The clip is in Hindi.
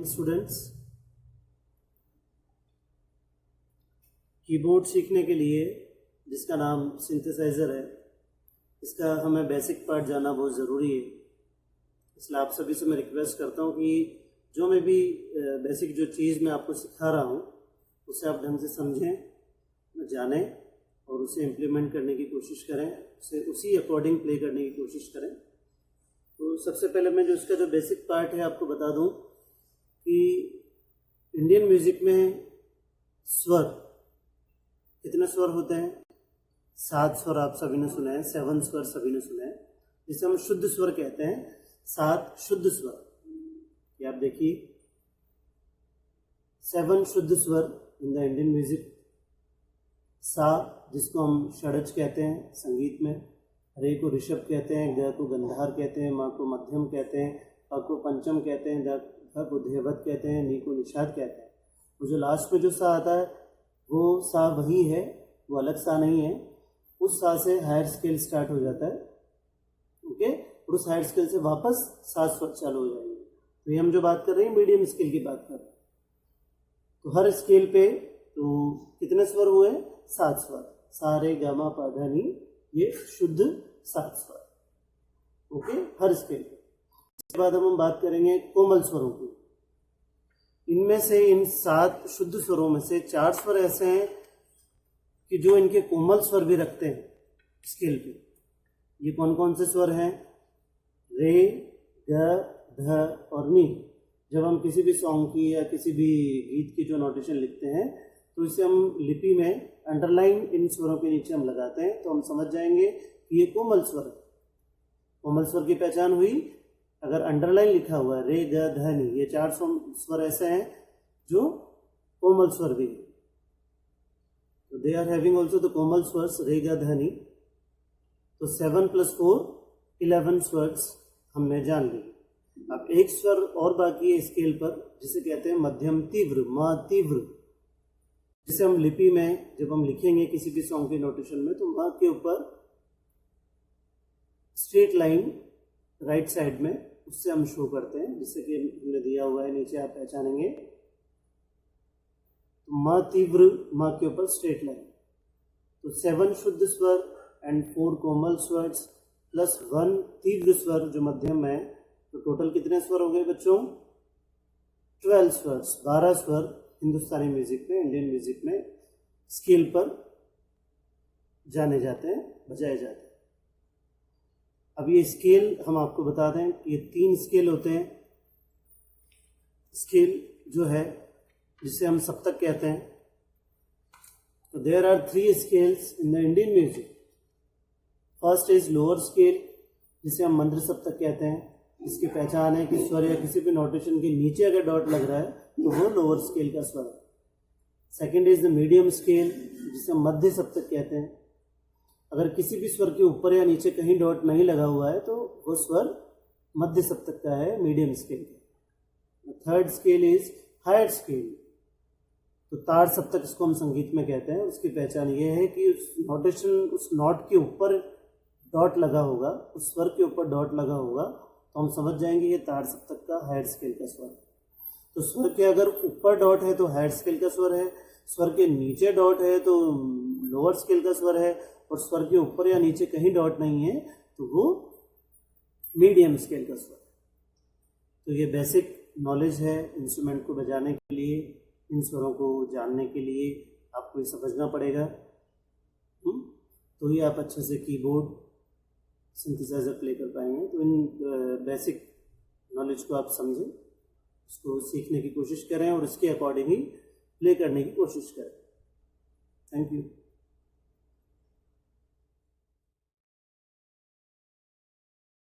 स्टूडेंट्स, कीबोर्ड सीखने के लिए जिसका नाम सिंथेसाइज़र है, इसका हमें बेसिक पार्ट जानना बहुत ज़रूरी है। इसलिए आप सभी से मैं रिक्वेस्ट करता हूँ कि जो मैं भी बेसिक जो चीज़ मैं आपको सिखा रहा हूँ उसे आप ढंग से समझें, जानें और उसे इम्प्लीमेंट करने की कोशिश करें, उसे उसी अकॉर्डिंग प्ले करने की कोशिश करें। तो सबसे पहले मैं जो इसका जो बेसिक पार्ट है आपको बता दूं कि इंडियन म्यूज़िक में स्वर, कितने स्वर होते हैं? 7 स्वर आप सभी ने सुने हैं, 7 स्वर सभी ने सुने हैं, जिसे हम शुद्ध स्वर कहते हैं। 7 शुद्ध स्वर, ये आप देखिए 7 शुद्ध स्वर इन द इंडियन म्यूज़िक। सा, जिसको हम षड्ज कहते हैं संगीत में, रे को ऋषभ कहते हैं, ग को गंधार कहते हैं, मा को मध्यम कहते हैं, प को पंचम कहते हैं, ध को धेवत कहते हैं, नी को निषाद कहते हैं। वो जो लास्ट में जो सा आता है वो सा वही है, वो अलग सा नहीं है। उस सा से हायर स्केल स्टार्ट हो जाता है, ओके, और उस हायर स्केल से वापस 7 स्वर चालू हो जाएंगे। तो ये हम जो बात कर रहे हैं मीडियम स्केल की बात कर रहे हैं। तो हर स्केल पे तो कितने स्वर हुए? 7 स्वर, सा रे गा मा पा धा नी, ये शुद्ध 7 स्वर, ओके, हर स्केल पे। इसके बाद हम बात करेंगे कोमल स्वरों की। इनमें से इन 7 शुद्ध स्वरों में से 4 स्वर ऐसे हैं कि जो इनके कोमल स्वर भी रखते हैं स्केल पे। ये कौन कौन से स्वर हैं? रे, ग, ध और नी। जब हम किसी भी सॉन्ग की या किसी भी गीत की जो नोटेशन लिखते हैं तो इसे हम लिपि में अंडरलाइन इन स्वरों के नीचे हम लगाते हैं, तो हम समझ जाएंगे कि ये कोमल स्वर है। कोमल स्वर की पहचान हुई, अगर अंडरलाइन लिखा हुआ है रे, ग, ध, नी, ये 4 स्वर ऐसे हैं जो कोमल स्वर भी है। तो they are having also the komal स्वर्स रे, ग, ध, नी। तो 7 + 4 11 स्वर्स हमने जान ली। अब एक स्वर और बाकी है स्केल पर, जिसे कहते हैं मध्यम तीव्र, मा तीव्र, जिसे हम लिपि में जब हम लिखेंगे किसी भी सॉन्ग के नोटेशन में तो मा के ऊपर स्ट्रेट लाइन राइट साइड में उससे हम शो करते हैं, जिससे कि हमने दिया हुआ है नीचे, आप पहचानेंगे। तो मा तीव्र, मा के ऊपर स्ट्रेट लाइन। तो 7 शुद्ध स्वर एंड 4 कोमल स्वर्स प्लस 1 तीव्र स्वर जो मध्यम है, तो टोटल कितने स्वर हो गए बच्चों? 12 स्वर्स, 12 स्वर हिंदुस्तानी म्यूजिक में, इंडियन म्यूजिक में स्केल पर जाने जाते हैं, बजाए जाते हैं। अब ये स्केल हम आपको बता दें कि ये 3 स्केल होते हैं। स्केल जो है जिसे हम सप्तक कहते हैं। तो there are 3 scales in the Indian music. First is lower scale, जिसे हम मंद्र सप्तक कहते हैं। इसकी पहचान है कि स्वर या किसी भी नोटेशन के नीचे अगर डॉट लग रहा है तो वो लोअर स्केल का स्वर है। Second is the medium scale, जिसे हम मध्य सप्तक कहते हैं। अगर किसी भी स्वर के ऊपर या नीचे कहीं डॉट नहीं लगा हुआ है तो वो स्वर मध्य सप्तक का है, मीडियम स्केल का। Third scale is higher scale. तो तार सप्तक इसको हम संगीत में कहते हैं। उसकी पहचान ये है कि उस नोटेशन, उस नोट के ऊपर डॉट लगा होगा, उस स्वर के ऊपर डॉट लगा होगा, तो हम समझ जाएंगे ये तार सप्तक का हायर स्केल का स्वर है। तो स्वर के अगर ऊपर डॉट है तो हायर स्केल का स्वर है, स्वर के नीचे डॉट है तो लोअर स्केल का स्वर है, और स्वर के ऊपर या नीचे कहीं डॉट नहीं है तो वो मीडियम स्केल का स्वर है। तो ये बेसिक नॉलेज है इंस्ट्रूमेंट को बजाने के लिए, इन स्वरों को जानने के लिए आपको ये समझना पड़ेगा। तो ये आप अच्छे से कीबोर्ड सिंथेसाइजर प्ले कर पाएंगे। तो इन बेसिक नॉलेज को आप समझें, उसको सीखने की कोशिश करें और इसके अकॉर्डिंग ही प्ले करने की कोशिश करें। Thank you.